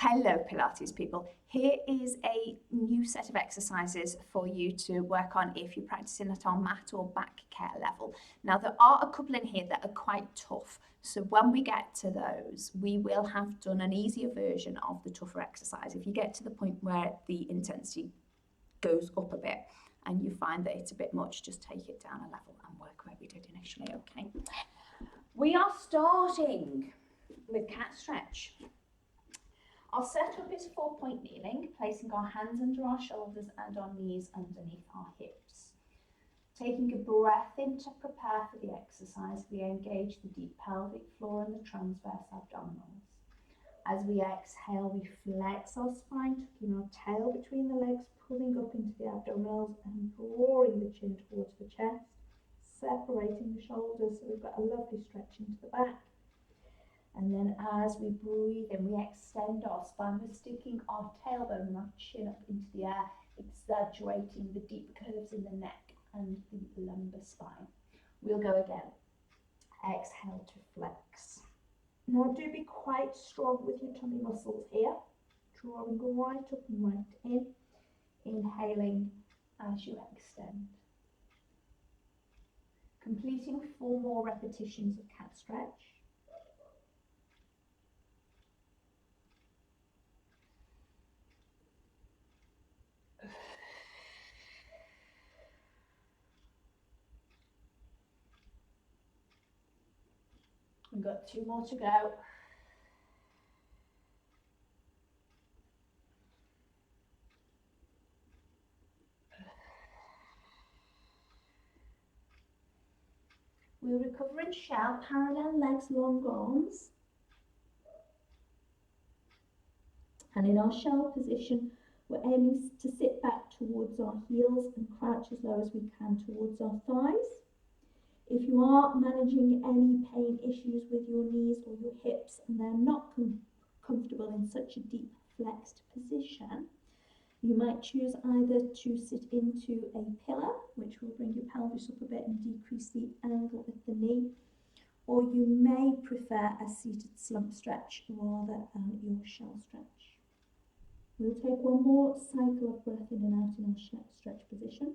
Hello Pilates people. Here is a new set of exercises for you to work on if you're practicing at our mat or back care level. Now there are a couple in here that are quite tough, so when we get to those we will have done an easier version of the tougher exercise. If you get to the point where the intensity goes up a bit and you find that it's a bit much, just take it down a level and work where we did initially, okay? We are starting with cat stretch. Our setup is 4-point kneeling, placing our hands under our shoulders and our knees underneath our hips. Taking a breath in to prepare for the exercise, we engage the deep pelvic floor and the transverse abdominals. As we exhale, we flex our spine, tucking our tail between the legs, pulling up into the abdominals and drawing the chin towards the chest, separating the shoulders so we've got a lovely stretch into the back. And then as we breathe in, we extend our spine. We're sticking our tailbone and our chin up into the air, exaggerating the deep curves in the neck and the lumbar spine. We'll go again. Exhale to flex. Now do be quite strong with your tummy muscles here. Drawing right up and right in. Inhaling as you extend. Completing 4 more repetitions of cat stretch. We've got 2 more to go. We'll recover in shell, parallel legs, long arms. And in our shell position, we're aiming to sit back towards our heels and crouch as low as we can towards our thighs. If you are managing any pain issues with your knees or your hips and they're not comfortable in such a deep flexed position, you might choose either to sit into a pillar, which will bring your pelvis up a bit and decrease the angle of the knee, or you may prefer a seated slump stretch rather than your shell stretch. We'll take 1 more cycle of breath in and out in our stretch position,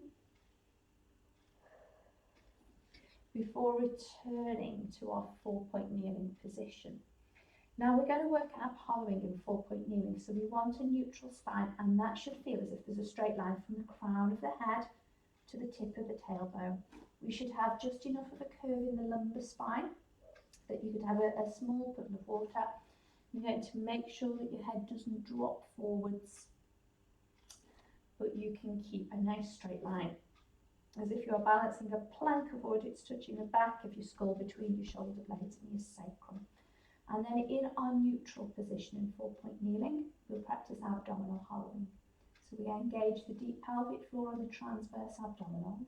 before returning to our 4-point kneeling position. Now we're going to work ab hollowing in 4-point kneeling, so we want a neutral spine, and that should feel as if there's a straight line from the crown of the head to the tip of the tailbone. We should have just enough of a curve in the lumbar spine that you could have a small puddle of water. You're going to make sure that your head doesn't drop forwards, but you can keep a nice straight line, as if you're balancing a plank of wood. It's touching the back of your skull between your shoulder blades and your sacrum. And then in our neutral position in 4-point kneeling, we'll practice abdominal hollowing. So we engage the deep pelvic floor and the transverse abdominals.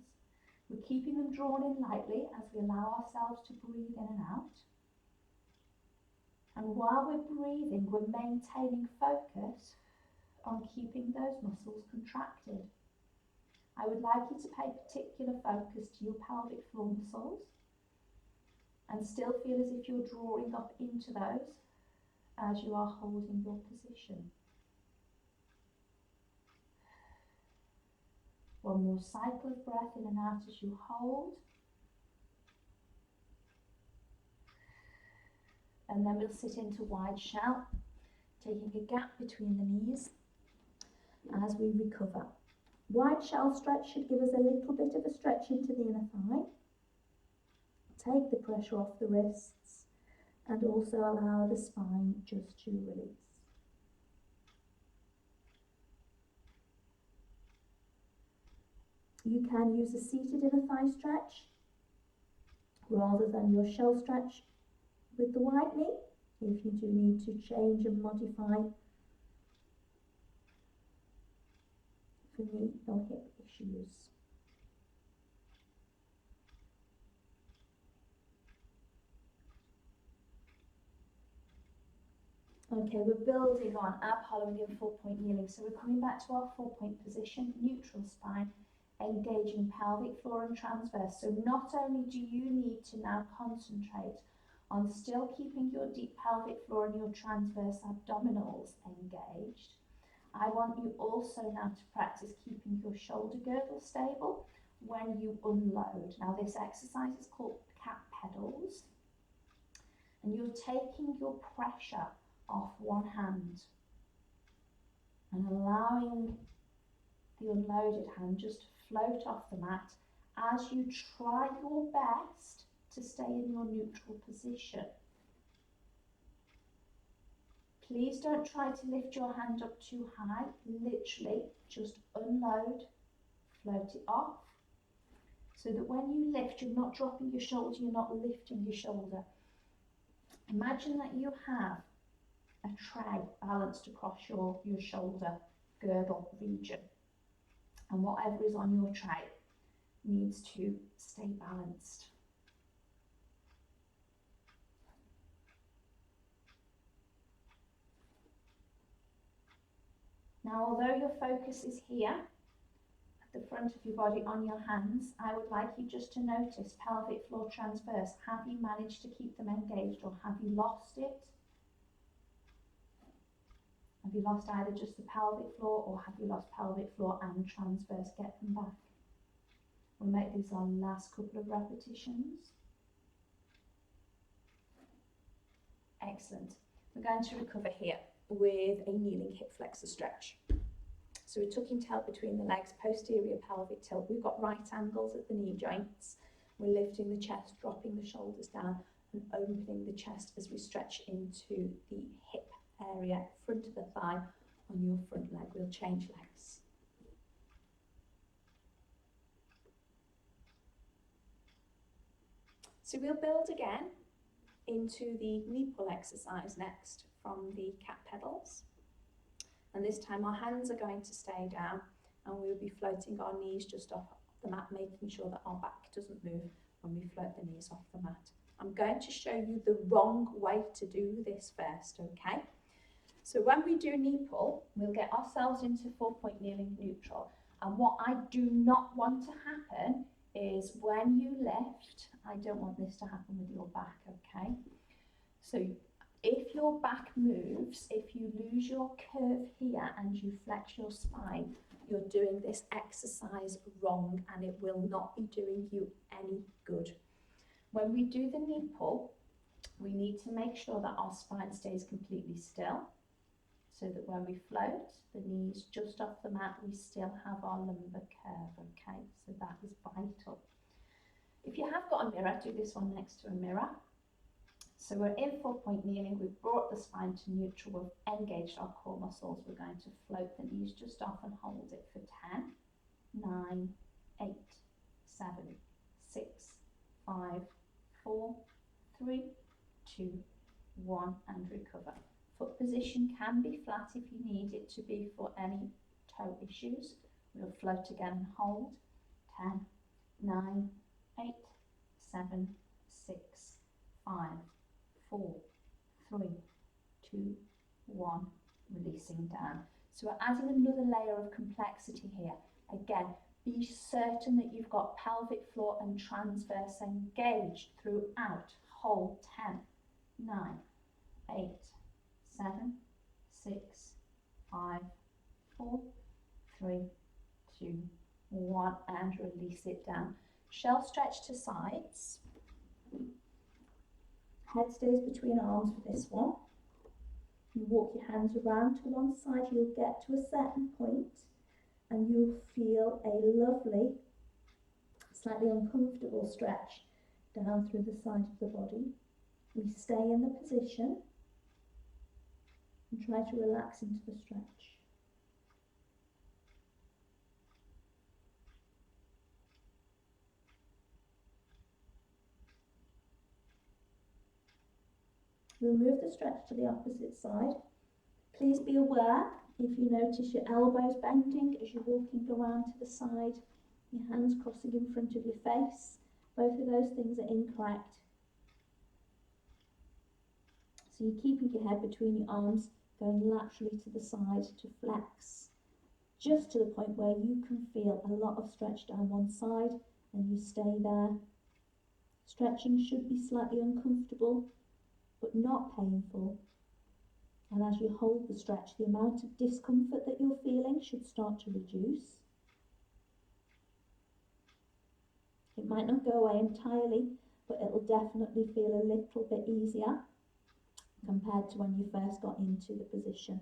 We're keeping them drawn in lightly as we allow ourselves to breathe in and out. And while we're breathing, we're maintaining focus on keeping those muscles contracted. I would like you to pay particular focus to your pelvic floor muscles and still feel as if you're drawing up into those as you are holding your position. 1 more cycle of breath in and out as you hold. And then we'll sit into wide shell, taking a gap between the knees as we recover. Wide shell stretch should give us a little bit of a stretch into the inner thigh. Take the pressure off the wrists and also allow the spine just to release. You can use a seated inner thigh stretch rather than your shell stretch with the wide knee if you do need to change and modify for knee or hip issues. Okay, we're building on ab hollowing in 4-point kneeling, so we're coming back to our 4-point position, neutral spine, engaging pelvic floor and transverse. So not only do you need to now concentrate on still keeping your deep pelvic floor and your transverse abdominals engaged, I want you also now to practice keeping your shoulder girdle stable when you unload. Now this exercise is called cat pedals, and you're taking your pressure off one hand and allowing the unloaded hand just to float off the mat as you try your best to stay in your neutral position. Please don't try to lift your hand up too high. Literally just unload, float it off, so that when you lift, you're not dropping your shoulder, you're not lifting your shoulder. Imagine that you have a tray balanced across your shoulder girdle region, and whatever is on your tray needs to stay balanced. Now, although your focus is here, at the front of your body on your hands, I would like you just to notice pelvic floor transverse. Have you managed to keep them engaged, or have you lost it? Have you lost either just the pelvic floor, or have you lost pelvic floor and transverse? Get them back. We'll make these our last couple of repetitions. Excellent. We're going to recover here with a kneeling hip flexor stretch. So we're tucking tail between the legs, posterior pelvic tilt. We've got right angles at the knee joints. We're lifting the chest, dropping the shoulders down, and opening the chest as we stretch into the hip area, front of the thigh on your front leg. We'll change legs. So we'll build again into the knee pull exercise next from the cat pedals. And this time our hands are going to stay down, and we'll be floating our knees just off the mat, making sure that our back doesn't move when we float the knees off the mat. I'm going to show you the wrong way to do this first, okay? So when we do knee pull, we'll get ourselves into 4-point kneeling neutral. And what I do not want to happen is when you lift, I don't want this to happen with your back, okay? So if your back moves, if you lose your curve here and you flex your spine, you're doing this exercise wrong, and it will not be doing you any good. When we do the knee pull, we need to make sure that our spine stays completely still, so that when we float the knees just off the mat, we still have our lumbar curve, okay? So that is vital. If you have got a mirror, do this one next to a mirror. So we're in 4-point kneeling, we've brought the spine to neutral, we've engaged our core muscles. We're going to float the knees just off and hold it for 10, 9, 8, 7, 6, 5, 4, 3, 2, 1, and recover. Foot position can be flat if you need it to be for any toe issues. We'll float again and hold. 10, 9, 8, 7, 6, 5, 4, 3, 2, 1, releasing down. So we're adding another layer of complexity here. Again, be certain that you've got pelvic floor and transverse engaged throughout. Hold. 10, 9, 8, 7, 6, 5, 4, 3, 2, 1, and release it down. Shell stretch to sides. Head stays between arms for this one. You walk your hands around to one side, you'll get to a certain point and you'll feel a lovely, slightly uncomfortable stretch down through the side of the body. We stay in the position and try to relax into the stretch. We'll move the stretch to the opposite side. Please be aware if you notice your elbows bending as you're walking around to the side, your hands crossing in front of your face. Both of those things are incorrect. So you're keeping your head between your arms, going laterally to the side to flex, just to the point where you can feel a lot of stretch down one side, and you stay there Stretching should be slightly uncomfortable, but not painful. And as you hold the stretch, the amount of discomfort that you're feeling should start to reduce. It might not go away entirely, but it'll definitely feel a little bit easier compared to when you first got into the position.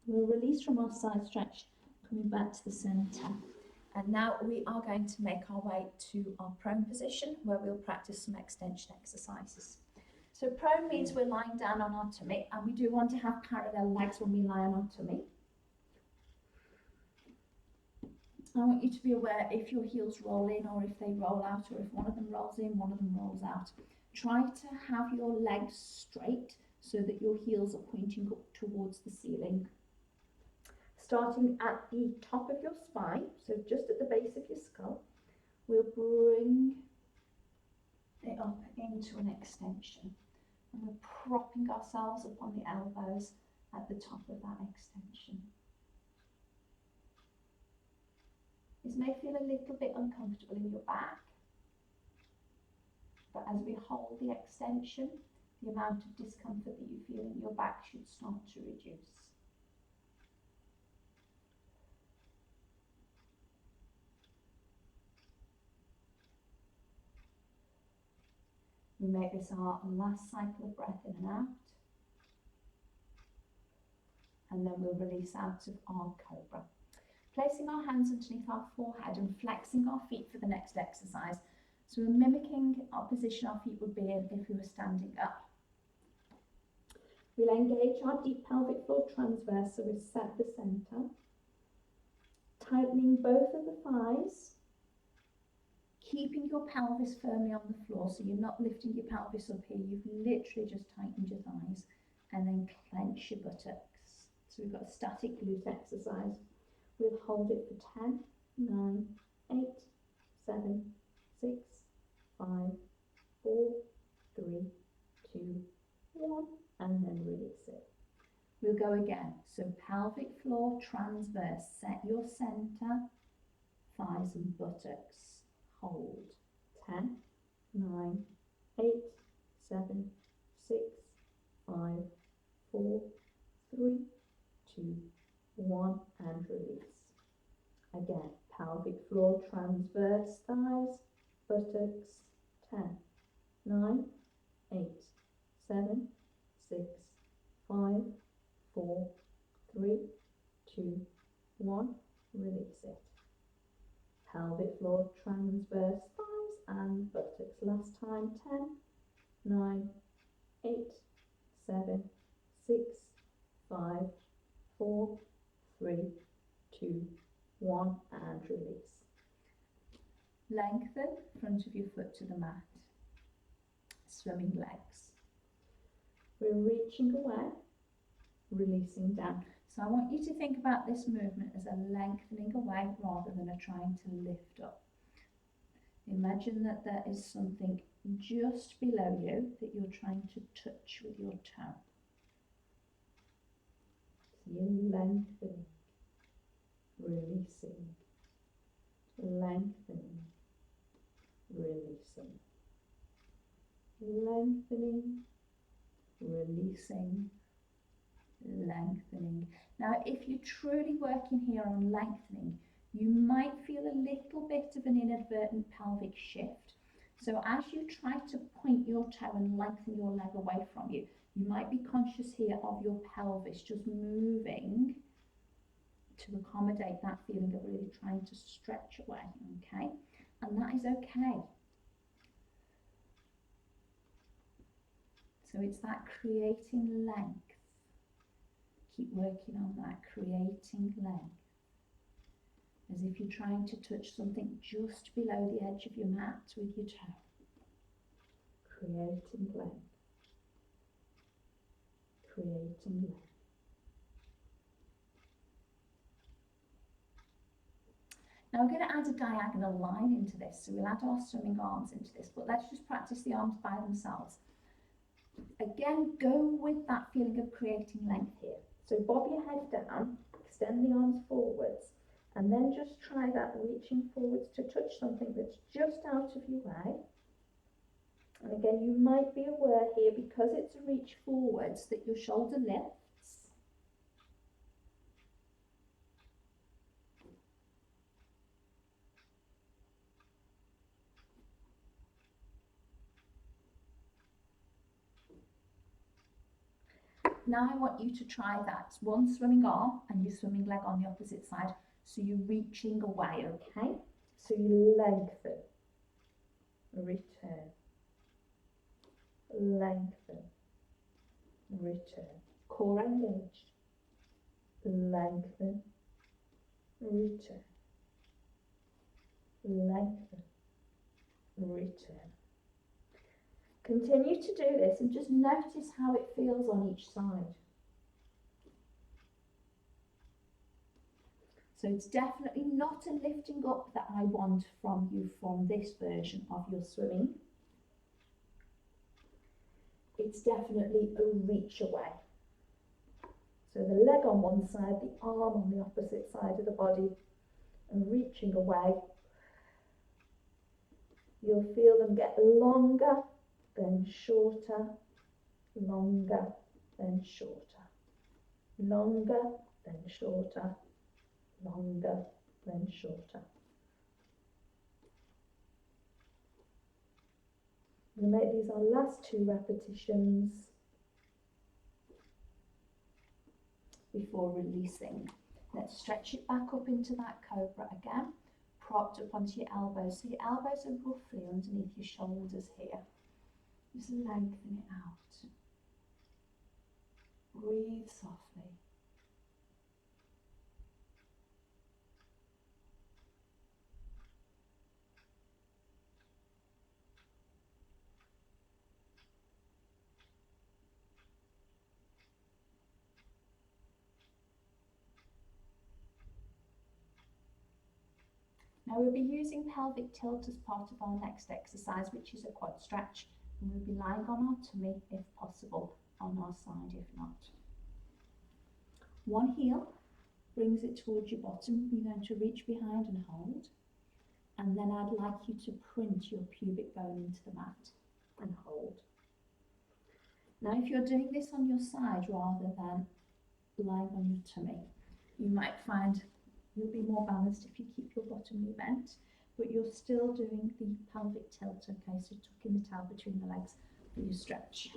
We'll release from our side stretch, coming back to the centre. And now we are going to make our way to our prone position, where we'll practice some extension exercises. So prone means we're lying down on our tummy, and we do want to have parallel legs when we lie on our tummy. I want you to be aware if your heels roll in or if they roll out, or if one of them rolls in, one of them rolls out. Try to have your legs straight so that your heels are pointing up towards the ceiling. Starting at the top of your spine, so just at the base of your skull, we'll bring it up into an extension. And we're propping ourselves up on the elbows at the top of that extension. This may feel a little bit uncomfortable in your back, but as we hold the extension, the amount of discomfort that you feel in your back should start to reduce. We make this our last cycle of breath in and out, and then we'll release out of our cobra. Placing our hands underneath our forehead and flexing our feet for the next exercise. So we're mimicking our position our feet would be in if we were standing up. We'll engage our deep pelvic floor transverse, so we'll set the centre. Tightening both of the thighs. Keeping your pelvis firmly on the floor, so you're not lifting your pelvis up here. You've literally just tightened your thighs, and then clench your buttocks. So we've got a static glute exercise. We'll hold it for 10, 9, 8, 7, 6, 5, 4, 3, 2, 1, and then release it. We'll go again. So pelvic floor transverse. Set your centre, thighs and buttocks. Hold. 10, 9, 8, 7, 6, 5, 4, 3, 2, 1, and release. Again, pelvic floor transverse, thighs, buttocks. 10, 9, 8, 7, 6, 5, 4, 3, 2, 1, release it. Pelvic floor transverse, thighs and buttocks. Last time, 10, 9, 8, 7, 6, 5, 4, 3, 2, 1, and release. Lengthen front of your foot to the mat. Swimming legs. We're reaching away, Releasing down. So I want you to think about this movement as a lengthening away rather than a trying to lift up. Imagine that there is something just below you that you're trying to touch with your toe. So you're lengthening, releasing, lengthening, releasing, lengthening, Releasing, lengthening. Now, if you're truly working here on lengthening, you might feel a little bit of an inadvertent pelvic shift. So as you try to point your toe and lengthen your leg away from you, you might be conscious here of your pelvis just moving to accommodate that feeling of really trying to stretch away, okay? And that is okay. So it's that creating length. Keep working on that, creating length. As if you're trying to touch something just below the edge of your mat with your toe. creating length, creating length. Now we're going to add a diagonal line into this, so we'll add our swimming arms into this, but let's just practice the arms by themselves. Again, go with that feeling of creating length here. So bob your head down, extend the arms forwards, And then just try that reaching forwards to touch something that's just out of your way. And again, you might be aware here, because it's a reach forwards, that your shoulder lifts. Now I want you to try that. One swimming arm and your swimming leg on the opposite side. So you're reaching away, okay? So you lengthen, return, lengthen, return. Core engaged, lengthen, return, lengthen, return. Continue to do this and just notice how it feels on each side. So it's definitely not a lifting up that I want from you from this version of your swimming. It's definitely a reach away. So the leg on one side, the arm on the opposite side of the body, and reaching away. You'll feel them get longer, then shorter, longer, then shorter, longer, then shorter, longer, then shorter. We'll make these our last 2 repetitions before releasing. Let's stretch it back up into that cobra again, propped up onto your elbows. So your elbows are roughly underneath your shoulders here. Just lengthen it out. Breathe softly. Now we'll be using pelvic tilt as part of our next exercise, which is a quad stretch. And we'll be lying on our tummy if possible, on our side if not. One heel brings it towards your bottom. You're going to reach behind and hold. And then I'd like you to print your pubic bone into the mat and hold. Now if you're doing this on your side rather than lying on your tummy, you might find you'll be more balanced if you keep your bottom knee bent, but you're still doing the pelvic tilt, okay? So tucking the towel between the legs for your stretch.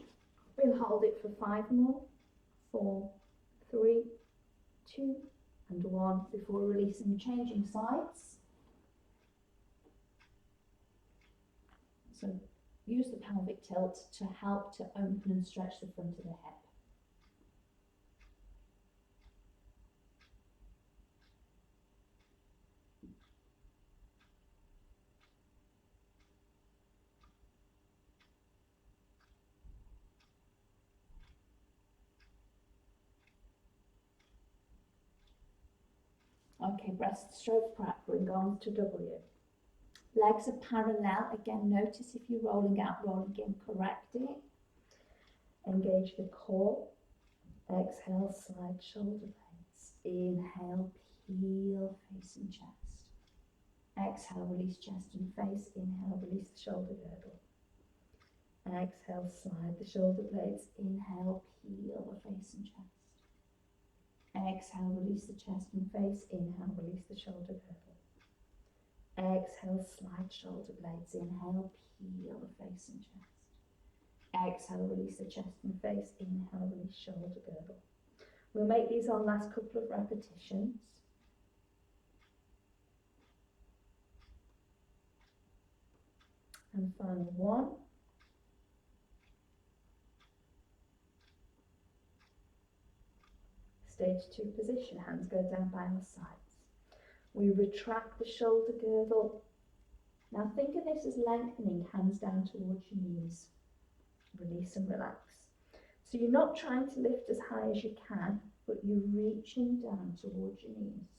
We'll hold it for 5 more, 4, 3, 2, and 1 before releasing, changing sides. So use the pelvic tilt to help to open and stretch the front of the hip. Okay, breaststroke prep, bring arms to W. Legs are parallel. Again, notice if you're rolling out, rolling in, correct it. Engage the core. Exhale, slide shoulder blades. Inhale, peel, face and chest. Exhale, release chest and face. Inhale, release the shoulder girdle. Exhale, slide the shoulder blades. Inhale, peel the face and chest. Exhale, release the chest and face. Inhale, release the shoulder girdle. Exhale, slide shoulder blades. Inhale, peel the face and chest. Exhale, release the chest and face. Inhale, release shoulder girdle. We'll make these our last couple of repetitions. And final 1. Stage 2 position, hands go down by our sides. We retract the shoulder girdle. Now think of this as lengthening, hands down towards your knees. Release and relax. So you're not trying to lift as high as you can, but you're reaching down towards your knees.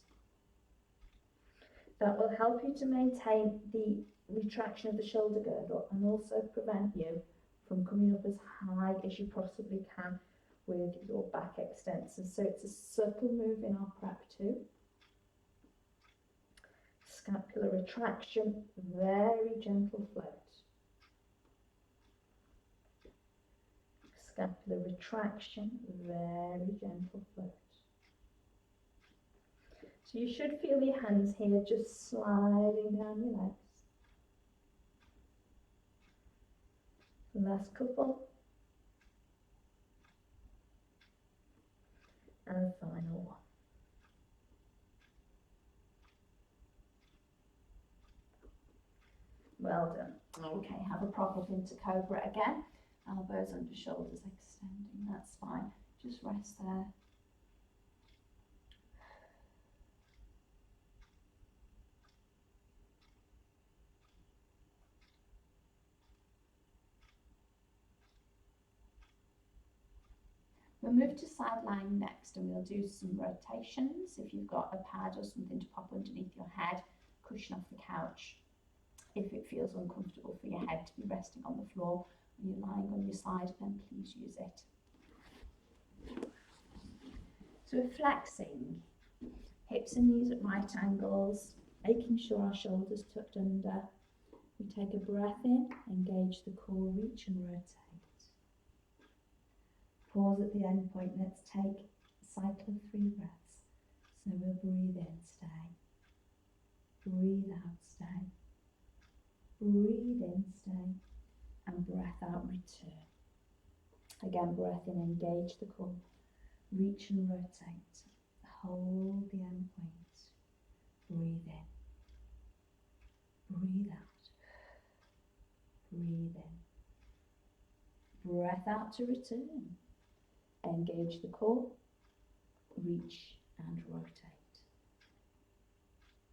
That will help you to maintain the retraction of the shoulder girdle and also prevent you from coming up as high as you possibly can with your back extensors. So it's a subtle move in our prep too. Scapular retraction, very gentle float. Scapular retraction, very gentle float. So you should feel your hands here just sliding down your legs. Last couple. And final one. Well done. Okay, have a proper into cobra again. Elbows under shoulders extending, that's fine. Just rest there. We'll move to side lying next and we'll do some rotations. If you've got a pad or something to pop underneath your head, cushion off the couch. If it feels uncomfortable for your head to be resting on the floor when you're lying on your side, then please use it. So we're flexing, hips and knees at right angles, making sure our shoulders tucked under. We take a breath in, engage the core, reach and rotate. Pause at the end point. Let's take a cycle of 3 breaths. So we'll breathe in, stay. Breathe out, stay. Breathe in, stay. And breath out, return. Again, breath in, engage the core. Reach and rotate. Hold the end point. Breathe in. Breathe out. Breathe in. Breath out to return. Engage the core, reach and rotate.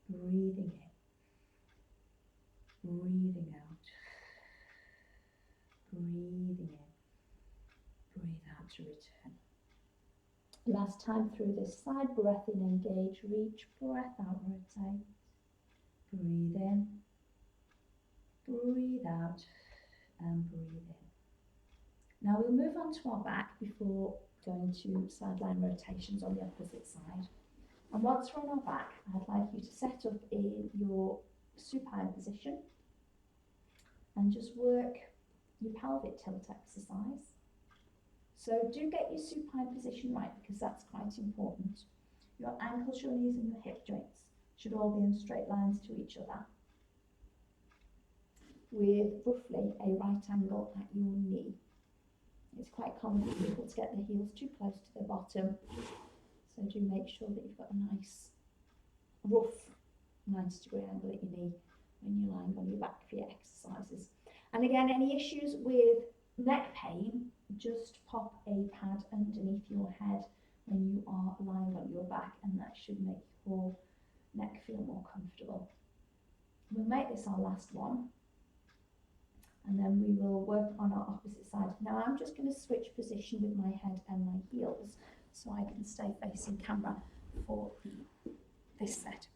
Breathing in, breathing out, breathing in, breathe out to return. Last time through this side, breath in, engage, reach, breath out, rotate. Breathe in, breathe out, and breathe in. Now we'll move on to our back before going to sideline rotations on the opposite side. And once we're on our back, I'd like you to set up in your supine position and just work your pelvic tilt exercise. So do get your supine position right because that's quite important. Your ankles, your knees and your hip joints should all be in straight lines to each other, with roughly a right angle at your knee. It's quite common for people to get their heels too close to their bottom, so do make sure that you've got a nice rough 90-degree angle at your knee when you're lying on your back for your exercises. And again, any issues with neck pain, just pop a pad underneath your head when you are lying on your back, and that should make your neck feel more comfortable. We'll make this our last one, and then we will work on our opposite side. Now I'm just going to switch position with my head and my heels so I can stay facing camera for this set.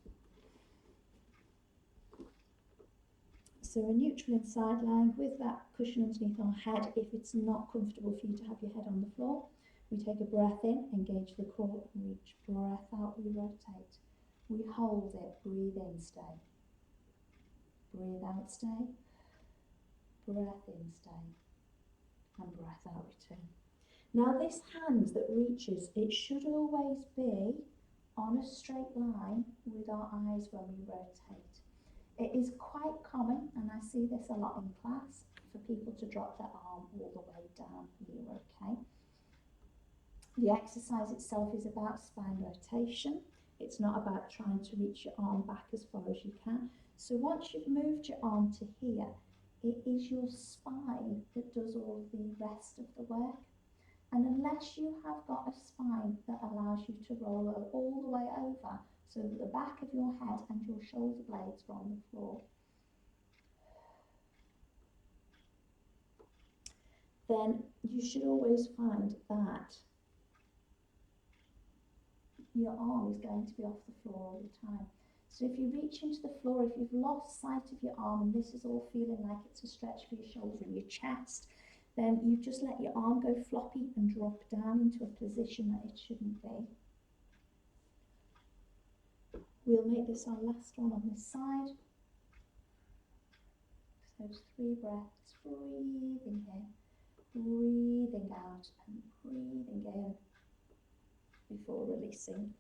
So we're neutral in side lying with that cushion underneath our head. If it's not comfortable for you to have your head on the floor, we take a breath in, engage the core, reach, breath out, we rotate. We hold it, breathe in, stay. Breathe out, stay. Breath in, stay, and breath out, return. Now this hand that reaches, it should always be on a straight line with our eyes when we rotate. It is quite common, and I see this a lot in class, for people to drop their arm all the way down here, okay? The exercise itself is about spine rotation. It's not about trying to reach your arm back as far as you can. So once you've moved your arm to here, it is your spine that does all the rest of the work. And unless you have got a spine that allows you to roll all the way over so that the back of your head and your shoulder blades are on the floor, then you should always find that your arm is going to be off the floor all the time. So if you reach into the floor, if you've lost sight of your arm and this is all feeling like it's a stretch for your shoulder and your chest, then you just let your arm go floppy and drop down into a position that it shouldn't be. We'll make this our last one on this side. So just 3 breaths, breathing in, breathing out, and breathing in before releasing.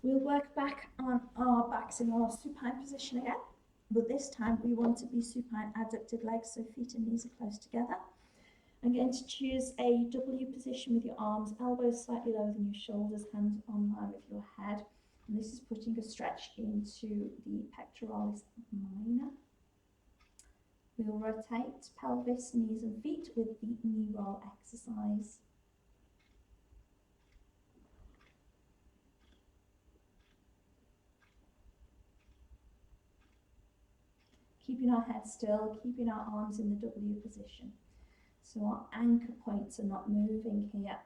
We'll work back on our backs in our supine position again, but this time we want to be supine adducted legs, so feet and knees are close together. I'm going to choose a W position with your arms, elbows slightly lower than your shoulders, hands on line with your head. And this is putting a stretch into the pectoralis minor. We'll rotate pelvis, knees and feet with the knee roll exercise. Keeping our head still, keeping our arms in the W position. So our anchor points are not moving here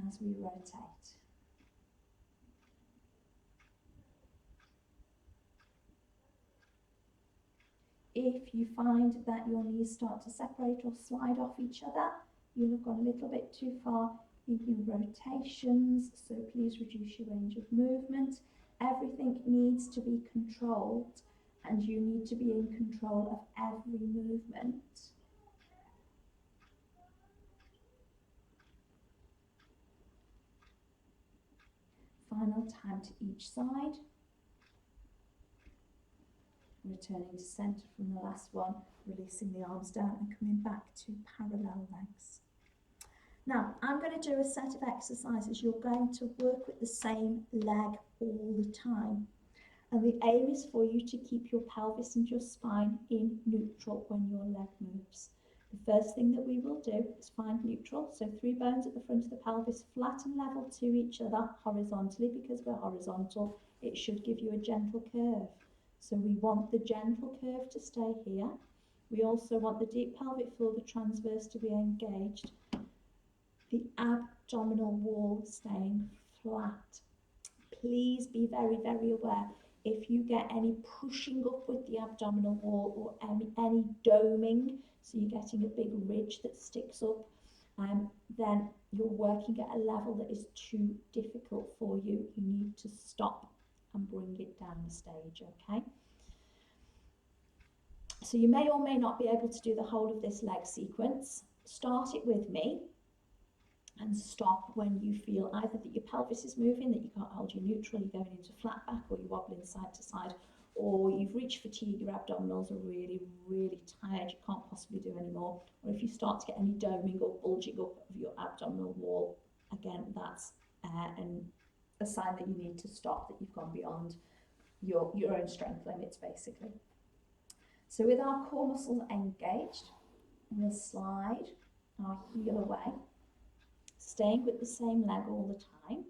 as we rotate. If you find that your knees start to separate or slide off each other, you'll have gone a little bit too far in your rotations, so please reduce your range of movement. Everything needs to be controlled, and you need to be in control of every movement. Final time to each side. Returning to centre from the last one, releasing the arms down and coming back to parallel legs. Now, I'm going to do a set of exercises. You're going to work with the same leg all the time. And the aim is for you to keep your pelvis and your spine in neutral when your leg moves. The first thing that we will do is find neutral. So 3 bones at the front of the pelvis, flat and level to each other horizontally. Because we're horizontal, it should give you a gentle curve. So we want the gentle curve to stay here. We also want the deep pelvic floor, the transverse, to be engaged. The abdominal wall staying flat. Please be very, very aware. If you get any pushing up with the abdominal wall or any doming, so you're getting a big ridge that sticks up, then you're working at a level that is too difficult for you. You need to stop and bring it down a stage, okay? So you may or may not be able to do the whole of this leg sequence. Start it with me and stop when you feel either that your pelvis is moving, that you can't hold your neutral, you're going into flat back, or you're wobbling side to side, or you've reached fatigue, your abdominals are really, really tired, you can't possibly do any more, or if you start to get any doming or bulging up of your abdominal wall, again, that's a sign that you need to stop, that you've gone beyond your own strength limits, basically. So with our core muscles engaged, we'll slide our heel away, staying with the same leg all the time.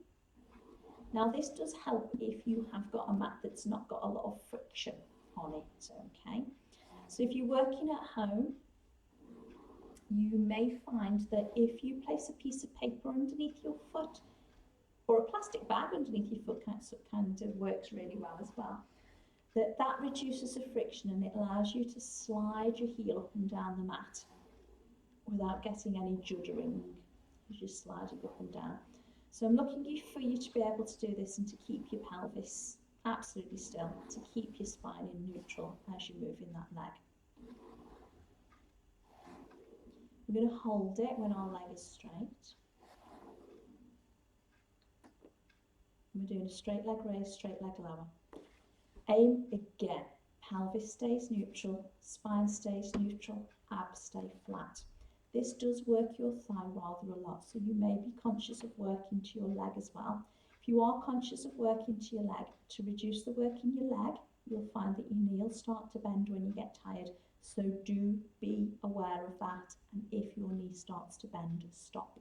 Now this does help if you have got a mat that's not got a lot of friction on it, okay? So if you're working at home, you may find that if you place a piece of paper underneath your foot, or a plastic bag underneath your foot, kind of works really well as well, that reduces the friction and it allows you to slide your heel up and down the mat without getting any juddering as you're sliding up and down. So I'm looking for you to be able to do this and to keep your pelvis absolutely still, to keep your spine in neutral as you're moving that leg. We're going to hold it when our leg is straight. We're doing a straight leg raise, straight leg lower. Aim again, pelvis stays neutral, spine stays neutral, abs stay flat. This does work your thigh rather a lot, so you may be conscious of working to your leg as well. If you are conscious of working to your leg, to reduce the work in your leg, you'll find that your knee will start to bend when you get tired. So do be aware of that, and if your knee starts to bend, stop.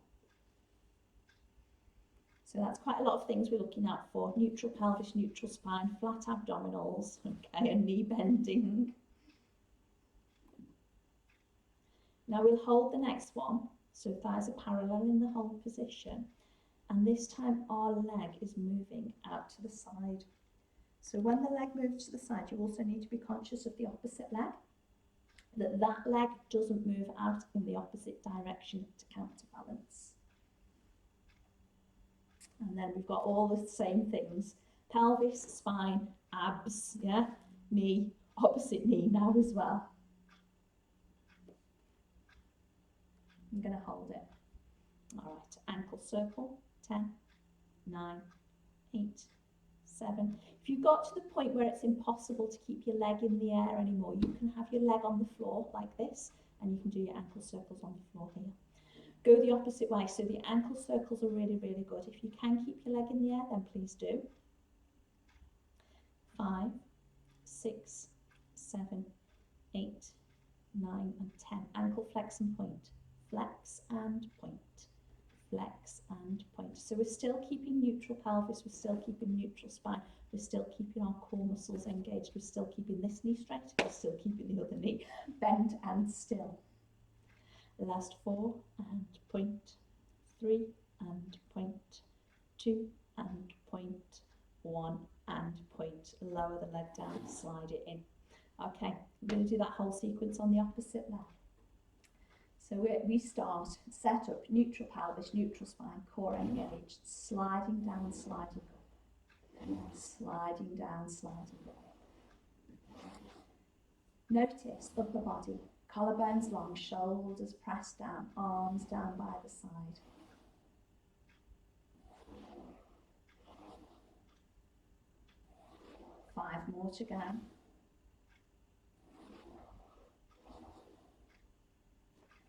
So that's quite a lot of things we're looking out for. Neutral pelvis, neutral spine, flat abdominals, okay, and knee bending. Now we'll hold the next one, so thighs are parallel in the hold position, and this time our leg is moving out to the side. So when the leg moves to the side, you also need to be conscious of the opposite leg, that leg doesn't move out in the opposite direction to counterbalance. And then we've got all the same things. pelvis, spine, abs, yeah, knee, opposite knee now as well. I'm going to hold it. All right, ankle circle, 10, 9, 8, 7. If you've got to the point where it's impossible to keep your leg in the air anymore, you can have your leg on the floor like this, and you can do your ankle circles on the floor here. Go the opposite way, so the ankle circles are really, really good. If you can keep your leg in the air, then please do. 5, 6, 7, 8, 9, and 10. Ankle flex and point. Flex and point. Flex and point. So we're still keeping neutral pelvis, we're still keeping neutral spine, we're still keeping our core muscles engaged, we're still keeping this knee straight, we're still keeping the other knee bent and still. The last 4 and point, 3 and point, 2 and point, 1 and point. Lower the leg down, slide it in. Okay, we're going to do that whole sequence on the opposite leg. So we start, set up, neutral pelvis, neutral spine, core engaged, sliding down, sliding up, sliding down, sliding up. Notice upper body, collarbones long, shoulders pressed down, arms down by the side. Five more to go.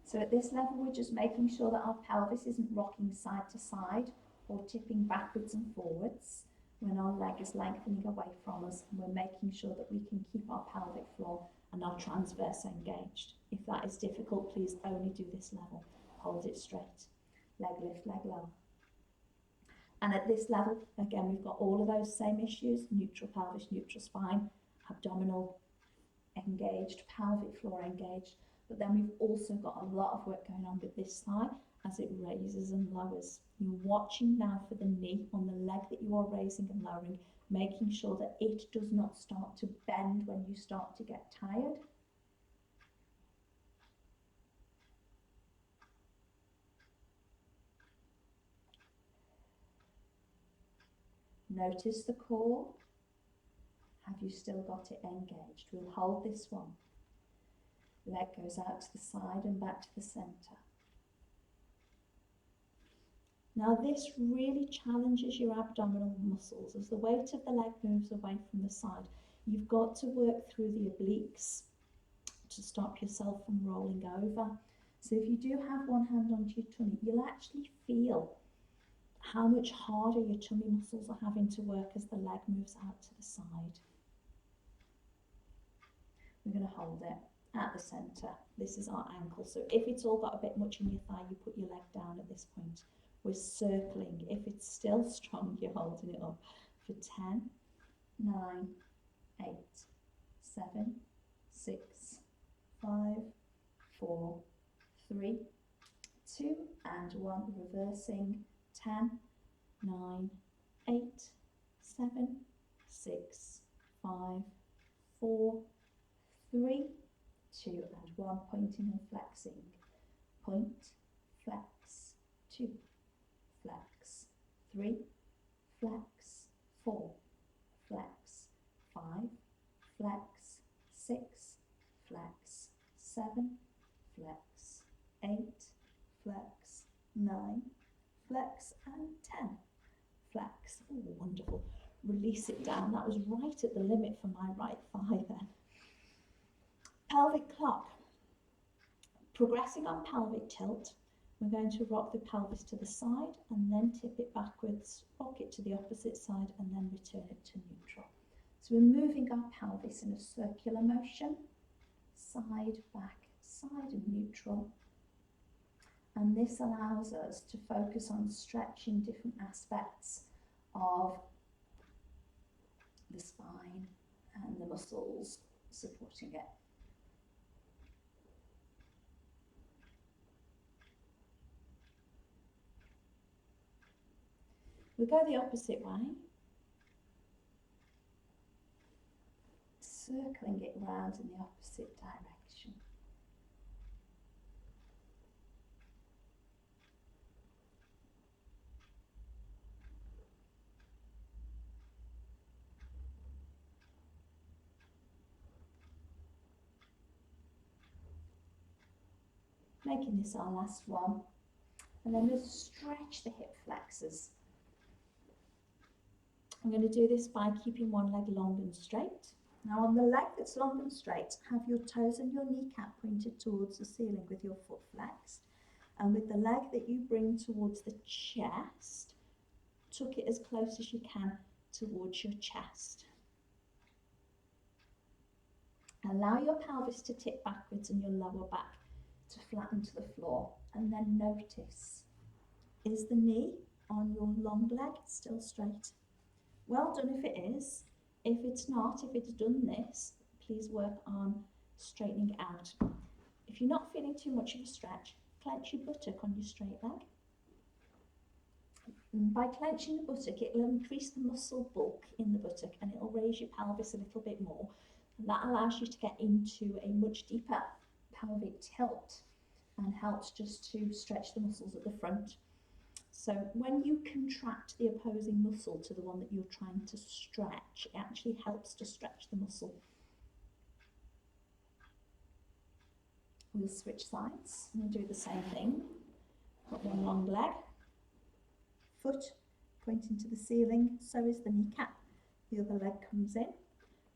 So at this level, we're just making sure that our pelvis isn't rocking side to side or tipping backwards and forwards when our leg is lengthening away from us, and we're making sure that we can keep our pelvic floor and our transverse engaged. If that is difficult, please only do this level. Hold it straight. Leg lift, leg lower. And at this level, again, we've got all of those same issues: neutral pelvis, neutral spine, abdominal engaged, pelvic floor engaged. But then we've also got a lot of work going on with this thigh as it raises and lowers. You're watching now for the knee on the leg that you are raising and lowering, making sure that it does not start to bend when you start to get tired. Notice the core. Have you still got it engaged? We'll hold this one. Leg goes out to the side and back to the centre. Now this really challenges your abdominal muscles. As the weight of the leg moves away from the side, you've got to work through the obliques to stop yourself from rolling over. So if you do have one hand onto your tummy, you'll actually feel how much harder your tummy muscles are having to work as the leg moves out to the side. We're going to hold it at the centre. This is our ankle. So if it's all got a bit much in your thigh, you put your leg down at this point. We're circling. If it's still strong, you're holding it up for 10, 9, 8, 7, 6, 5, 4, 3, 2, and 1. Reversing. 10, 9, 8, 7, 6, 5, 4, 3, 2, and 1. Pointing and flexing. Point, flex, 2, flex, 3, flex, 4, flex, 5, flex, 6, flex, 7, flex, 8, flex, 9, flex, and 10. Flex. Oh, wonderful. Release it down. That was right at the limit for my right thigh then. Pelvic clock. Progressing on pelvic tilt, we're going to rock the pelvis to the side and then tip it backwards, rock it to the opposite side, and then return it to neutral. So we're moving our pelvis in a circular motion, side, back, side, and neutral. And this allows us to focus on stretching different aspects of the spine and the muscles supporting it. We go the opposite way, circling it round in the opposite direction. making this our last one. And then we'll stretch the hip flexors. I'm going to do this by keeping one leg long and straight. Now on the leg that's long and straight, have your toes and your kneecap pointed towards the ceiling with your foot flexed. And with the leg that you bring towards the chest, tuck it as close as you can towards your chest. Allow your pelvis to tip backwards and your lower back to flatten to the floor. And then notice, is the knee on your long leg still straight? Well done if it is. If it's not, if it's done this, please work on straightening out. If you're not feeling too much of a stretch, clench your buttock on your straight leg. And by clenching the buttock, it will increase the muscle bulk in the buttock and it will raise your pelvis a little bit more. And that allows you to get into a much deeper pelvic tilt and helps just to stretch the muscles at the front. So when you contract the opposing muscle to the one that you're trying to stretch, it actually helps to stretch the muscle. We'll switch sides and do the same thing. Got one long leg, foot pointing to the ceiling, so is the kneecap. The other leg comes in.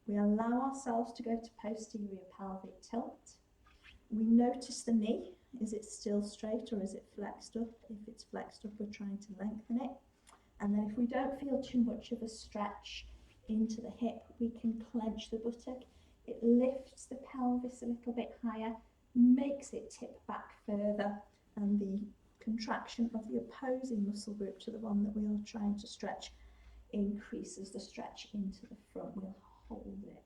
We allow ourselves to go to posterior pelvic tilt. We notice the knee. Is it still straight or is it flexed up? If it's flexed up, we're trying to lengthen it. And then if we don't feel too much of a stretch into the hip, we can clench the buttock. It lifts the pelvis a little bit higher, makes it tip back further, and the contraction of the opposing muscle group to the one that we are trying to stretch increases the stretch into the front. We'll hold it.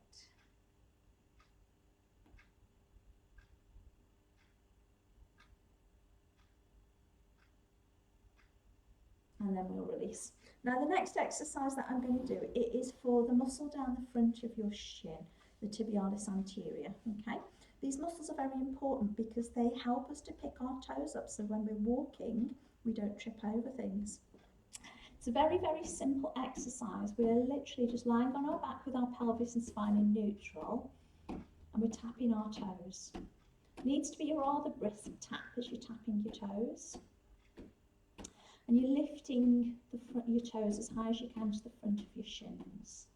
And then we'll release. Now the next exercise that I'm going to do, it is for the muscle down the front of your shin, the tibialis anterior, okay? These muscles are very important because they help us to pick our toes up, so when we're walking, we don't trip over things. It's a very, very simple exercise. We're literally just lying on our back with our pelvis and spine in neutral, and we're tapping our toes. It needs to be a rather brisk tap as you're tapping your toes. And you're lifting the front of your toes as high as you can to the front of your shins.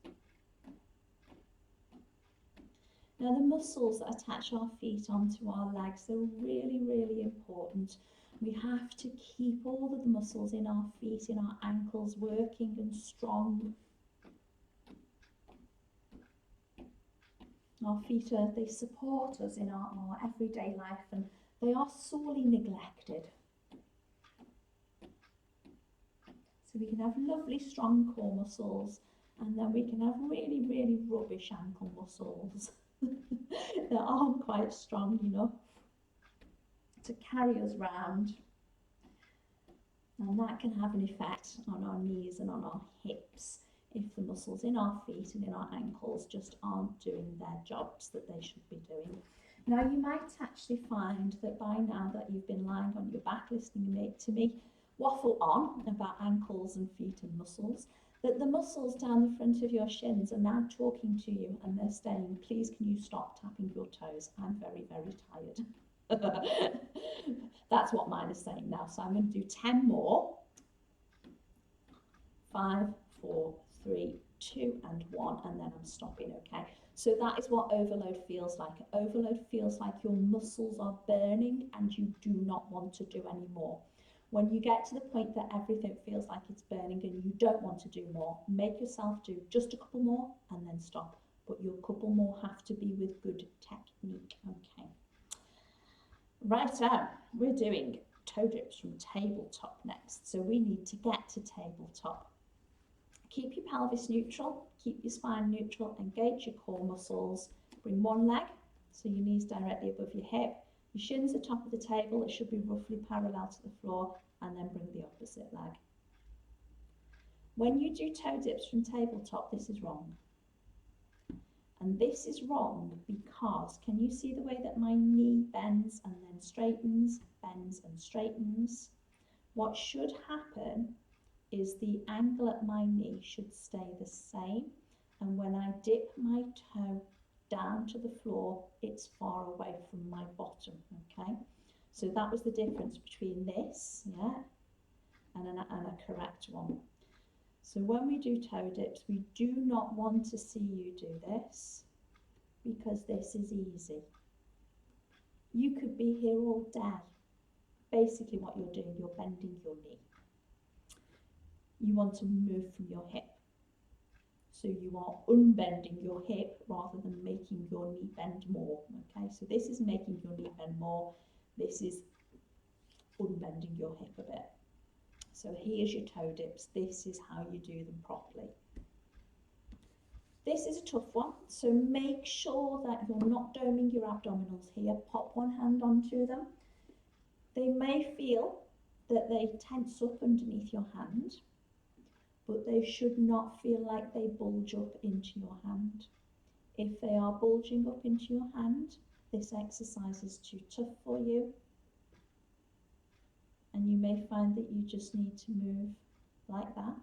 Now the muscles that attach our feet onto our legs are really, really important. We have to keep all of the muscles in our feet, in our ankles, working and strong. Our feet, they support us in our everyday life and they are sorely neglected. So we can have lovely strong core muscles and then we can have really, really rubbish ankle muscles that aren't quite strong enough to carry us round. And that can have an effect on our knees and on our hips if the muscles in our feet and in our ankles just aren't doing their jobs that they should be doing. Now you might actually find that by now that you've been lying on your back listening to me waffle on about ankles and feet and muscles, that the muscles down the front of your shins are now talking to you and they're saying, please can you stop tapping your toes? I'm very, very tired. That's what mine is saying now. So I'm going to do 10 more. 5, 4, 3, 2 and 1, and then I'm stopping, okay? So that is what overload feels like. Overload feels like your muscles are burning and you do not want to do any more. When you get to the point that everything feels like it's burning and you don't want to do more, make yourself do just a couple more and then stop. But your couple more have to be with good technique, okay? Right, so we're doing toe dips from tabletop next. So we need to get to tabletop. Keep your pelvis neutral, keep your spine neutral, engage your core muscles. Bring one leg, so your knees directly above your hip. Your shins are top of the table, it should be roughly parallel to the floor, and then bring the opposite leg. When you do toe dips from tabletop, this is wrong. And this is wrong because, can you see the way that my knee bends and then straightens, bends and straightens? What should happen is the angle at my knee should stay the same, and when I dip my toe down to the floor, it's far away from my bottom, okay? So that was the difference between this, yeah, and a correct one. So when we do toe dips, we do not want to see you do this because this is easy. You could be here all day. Basically what you're doing, you're bending your knee. You want to move from your hip. So you are unbending your hip rather than making your knee bend more. Okay, so this is making your knee bend more. This is unbending your hip a bit. So here's your toe dips. This is how you do them properly. This is a tough one, so make sure that you're not doming your abdominals here. Pop one hand onto them. They may feel that they tense up underneath your hand, but they should not feel like they bulge up into your hand. If they are bulging up into your hand, this exercise is too tough for you, and you may find that you just need to move like that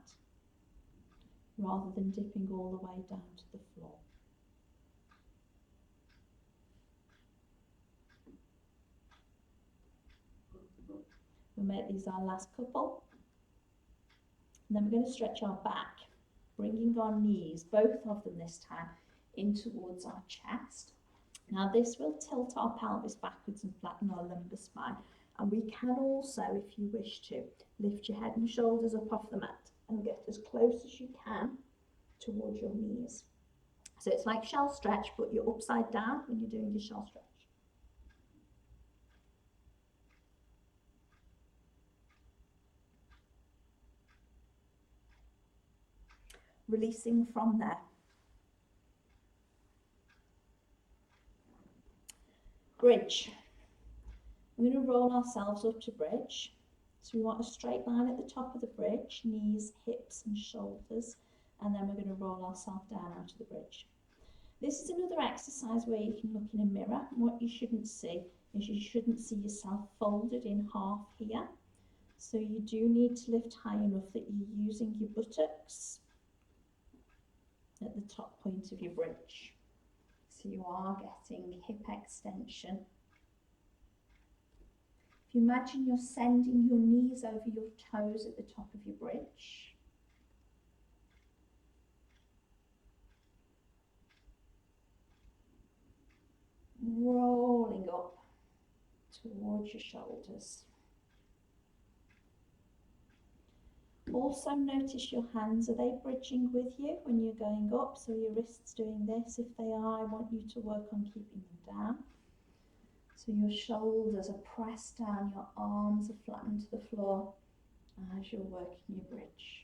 rather than dipping all the way down to the floor. We'll make these our last couple, and then we're going to stretch our back, bringing our knees, both of them this time, in towards our chest. Now this will tilt our pelvis backwards and flatten our lumbar spine, and we can also, if you wish to, lift your head and shoulders up off the mat and get as close as you can towards your knees. So it's like shell stretch, but you're upside down when you're doing your shell stretch. Releasing from there. Bridge. We're going to roll ourselves up to bridge. So we want a straight line at the top of the bridge, knees, hips and shoulders, and then we're going to roll ourselves down out of the bridge. This is another exercise where you can look in a mirror, and what you shouldn't see is you shouldn't see yourself folded in half here. So you do need to lift high enough that you're using your buttocks at the top point of your bridge. So you are getting hip extension. If you imagine you're sending your knees over your toes at the top of your bridge. Rolling up towards your shoulders. Also notice your hands, are they bridging with you when you're going up? So your wrists doing this. If they are, I want you to work on keeping them down. So your shoulders are pressed down, your arms are flattened to the floor as you're working your bridge.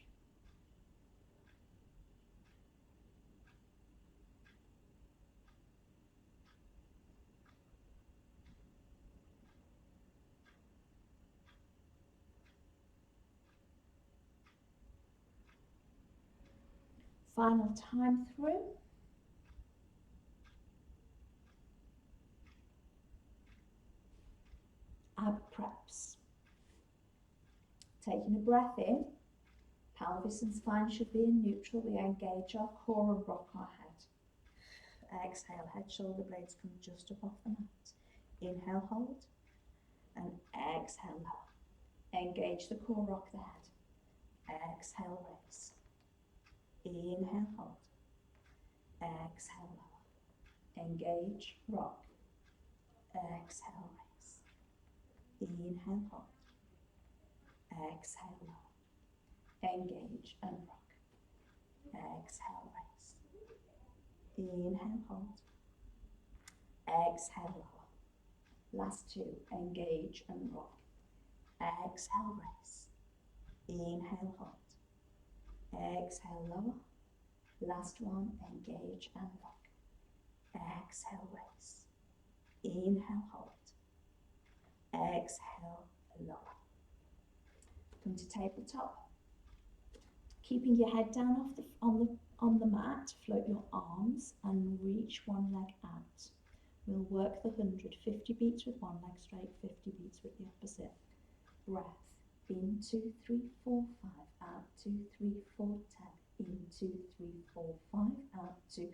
Final time through. Ab preps. Taking a breath in, pelvis and spine should be in neutral. We engage our core and rock our head. Exhale, head shoulder blades come just up off the mat. Inhale, hold, and exhale, lower. Engage the core, rock the head. Exhale, raise. Inhale, hold. Exhale, lower. Engage, rock. Exhale, raise. Inhale, hold. Exhale, lower. Engage and rock. Exhale, raise. Inhale, hold. Exhale, lower. Last two, engage and rock. Exhale, raise. Inhale, hold. Exhale, lower. Last one, engage and rock. Exhale, raise. Inhale, hold. Exhale, lower. Come to tabletop. Keeping your head down on the mat, float your arms and reach one leg out. We'll work the 100, 50 beats with one leg straight, 50 beats with the opposite. Breath. In, 2, 3, 4, 5. Out, 2, 3, 4, 10. In, 2, 3, 4, 5. Out, 2, 3,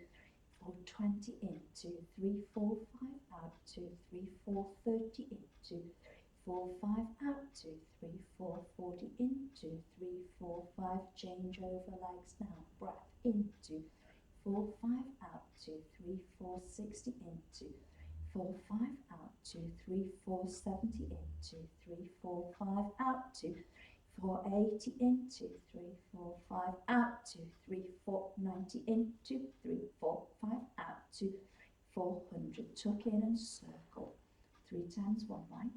4, 20. In, 2, 3, 4, 5. Out, 2, 3, 4, 30. In, 2, 3, 4, 5, out, 2, 3, 4, 40, in, 2, 3, 4, 5, change over legs now, breath, in, 2, 4, 5, out, 2, 3, 4, 60, in, 2, 4, 5, out, 2, 3, 4, 70, in, 2, 3, 4, 5, out, 2, 4, 80, in, 2, 3, 4, 5, out, 2, 3, 4, 90, in, 2, 3, 4, 5, out, 2, 400, tuck in and circle, 3 times one way,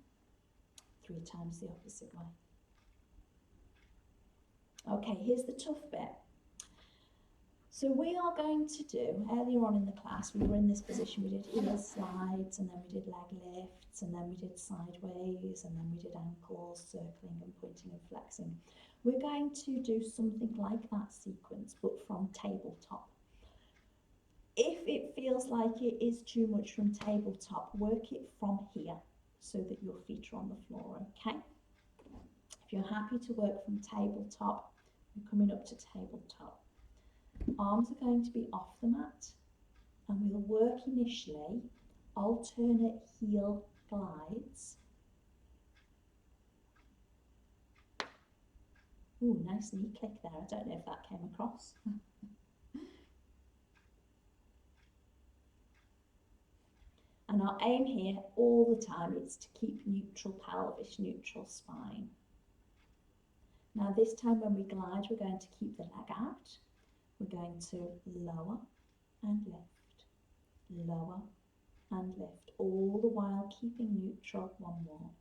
3 times the opposite way. Okay, here's the tough bit. So we are going to do, earlier on in the class, we were in this position, we did heel slides, and then we did leg lifts, and then we did sideways, and then we did ankles, circling and pointing and flexing. We're going to do something like that sequence, but from tabletop. If it feels like it is too much from tabletop, work it from here so that your feet are on the floor, okay? If you're happy to work from tabletop, you're coming up to tabletop. Arms are going to be off the mat, and we'll work initially alternate heel glides. Ooh, nice knee click there. I don't know if that came across. And our aim here all the time is to keep neutral pelvis, neutral spine. Now this time when we glide, we're going to keep the leg out. We're going to lower and lift, lower and lift, all the while keeping neutral. One more.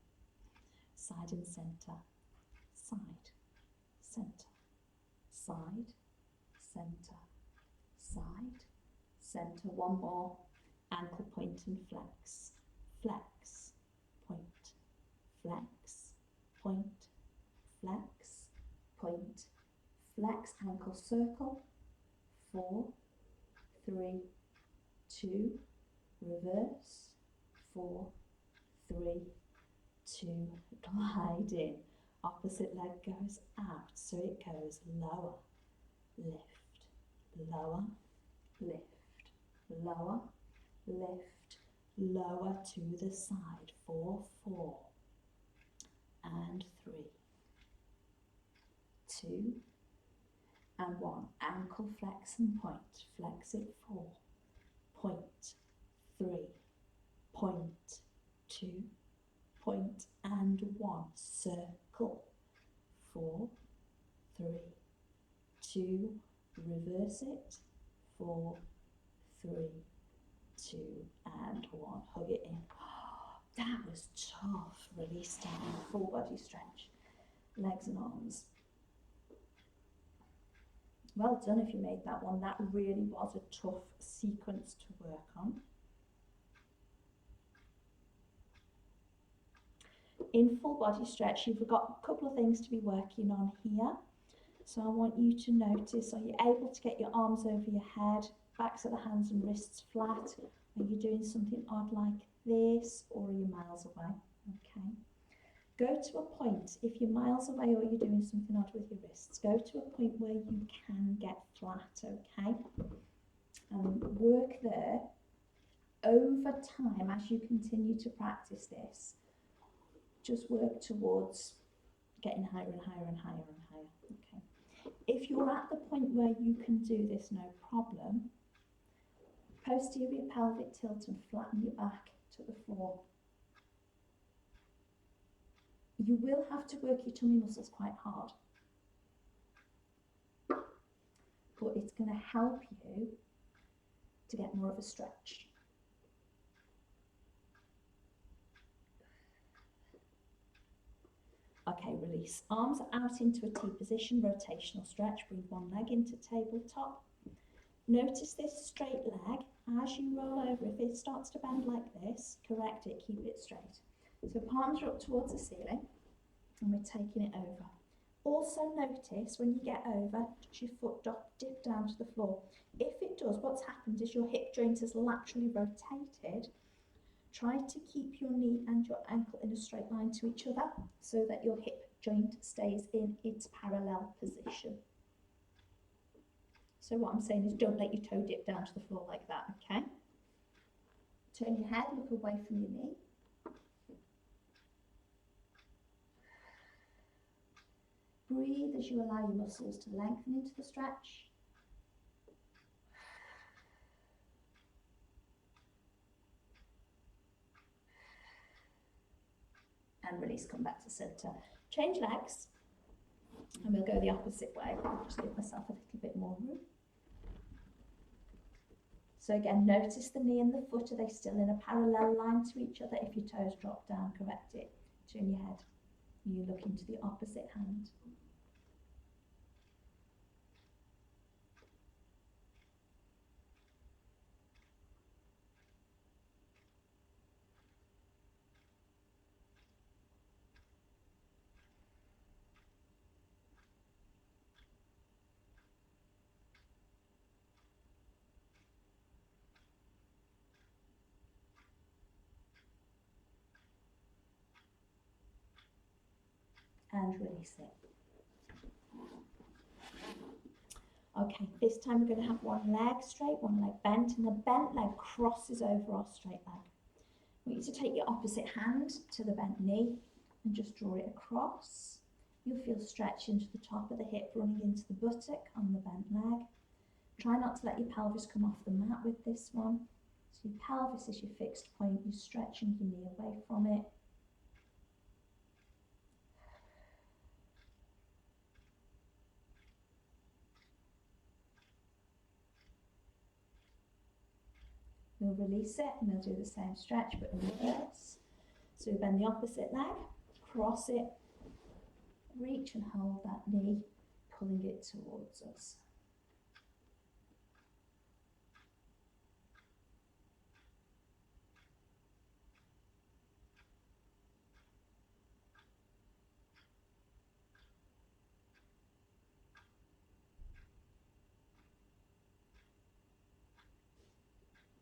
Side and centre, side, centre, side, centre, side, centre. One more. Ankle point and flex, flex, point, flex, point, flex, point, flex, ankle circle, 4, 3, 2, reverse, 4, 3, 2, glide in, opposite leg goes out, so it goes lower, lift, lower, lift, lower, lift, lower to the side, 4, 4, and 3, 2, and 1, ankle flex and point, flex it, 4, point, 3, point, 2, point, and 1, circle, 4, 3, 2, reverse it, 4, 3, 2, and 1, hug it in. Oh, that was tough. Release down, full body stretch, legs and arms. Well done if you made that one. That really was a tough sequence to work on. In full body stretch, you've got a couple of things to be working on here. So I want you to notice, are you able to get your arms over your head, backs of the hands and wrists flat? Are you doing something odd like this, or are you miles away? Okay. Go to a point, if you're miles away or you're doing something odd with your wrists, go to a point where you can get flat, okay? And work there over time as you continue to practice this. Just work towards getting higher and higher and higher and higher, okay? If you're at the point where you can do this, no problem, posterior pelvic tilt and flatten your back to the floor. You will have to work your tummy muscles quite hard, but it's going to help you to get more of a stretch. Okay, release. Arms out into a T position, rotational stretch. Bring one leg into tabletop. Notice this straight leg. As you roll over, if it starts to bend like this, correct it, keep it straight. So palms are up towards the ceiling, and we're taking it over. Also notice when you get over, does your foot dip down to the floor? If it does, what's happened is your hip joint has laterally rotated. Try to keep your knee and your ankle in a straight line to each other so that your hip joint stays in its parallel position. So what I'm saying is don't let your toe dip down to the floor like that, okay? Turn your head, look away from your knee. Breathe as you allow your muscles to lengthen into the stretch. And release, come back to centre. Change legs, and we'll go the opposite way. I'll just give myself a little bit more room. So again, notice the knee and the foot, are they still in a parallel line to each other? If your toes drop down, correct it. Turn your head. You look into the opposite hand. And release it. Okay, this time we're going to have one leg straight, one leg bent, and the bent leg crosses over our straight leg. I want you to take your opposite hand to the bent knee and just draw it across. You'll feel stretch into the top of the hip, running into the buttock on the bent leg. Try not to let your pelvis come off the mat with this one. So your pelvis is your fixed point, you're stretching your knee away from it. We'll release it and we'll do the same stretch but in reverse. So we bend the opposite leg, cross it, reach and hold that knee, pulling it towards us.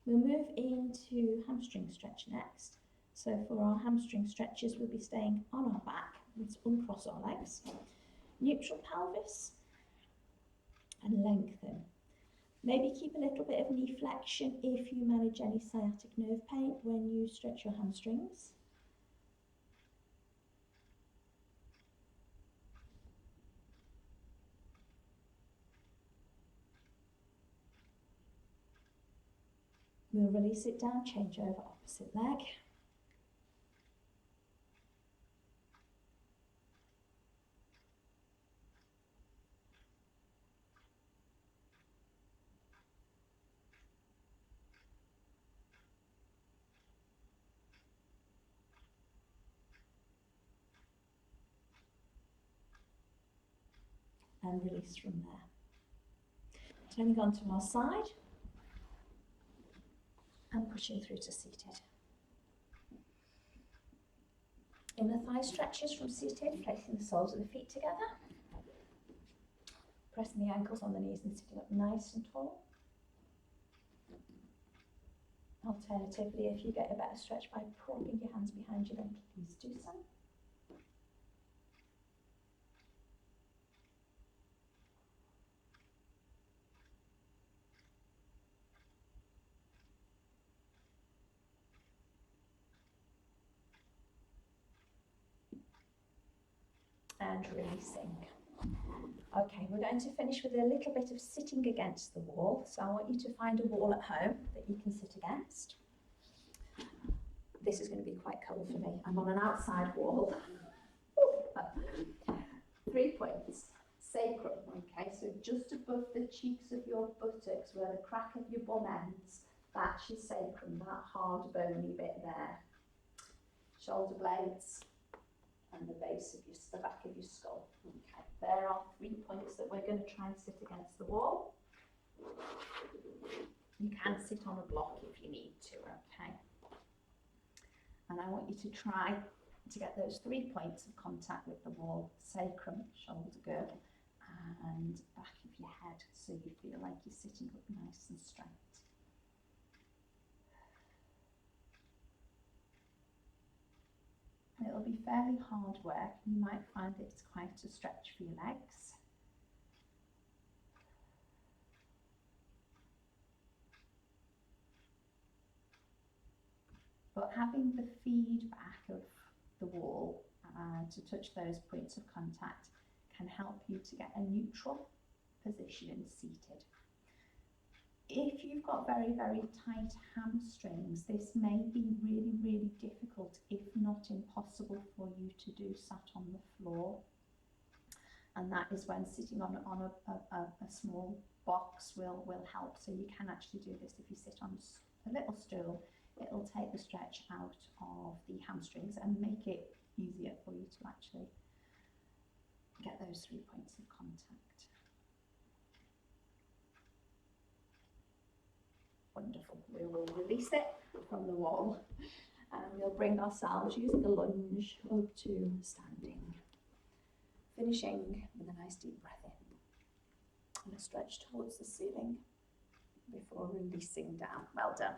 We'll move into hamstring stretch next. So for our hamstring stretches, we'll be staying on our back. Let's uncross our legs. Neutral pelvis and lengthen. Maybe keep a little bit of knee flexion if you manage any sciatic nerve pain when you stretch your hamstrings. We'll release it down, change over opposite leg. And release from there. Turning onto our side and pushing through to seated. Inner thigh stretches from seated, placing the soles of the feet together. Pressing the ankles on the knees and sitting up nice and tall. Alternatively, if you get a better stretch by propping your hands behind you, then please do so. And releasing. Okay, we're going to finish with a little bit of sitting against the wall. So I want you to find a wall at home that you can sit against. This is going to be quite cold for me. I'm on an outside wall. 3 points. Sacrum, okay, so just above the cheeks of your buttocks where the crack of your bum ends, that's your sacrum, that hard bony bit there. Shoulder blades and the base of the back of your skull. Okay, there are 3 points that we're going to try and sit against the wall. You can sit on a block if you need to, okay? And I want you to try to get those 3 points of contact with the wall, sacrum, shoulder girdle, and back of your head, so you feel like you're sitting up nice and straight. It'll be fairly hard work. You might find that it's quite a stretch for your legs. But having the feedback of the wall to touch those points of contact can help you to get a neutral position in seated. If you've got very, very tight hamstrings, this may be really, really difficult, if not impossible, for you to do sat on the floor. And that is when sitting on a small box will help. So you can actually do this if you sit on a little stool. It'll take the stretch out of the hamstrings and make it easier for you to actually get those 3 points of contact. Wonderful. We will release it from the wall and we'll bring ourselves, using a lunge, up to standing. Finishing with a nice deep breath in and a stretch towards the ceiling before releasing down. Well done.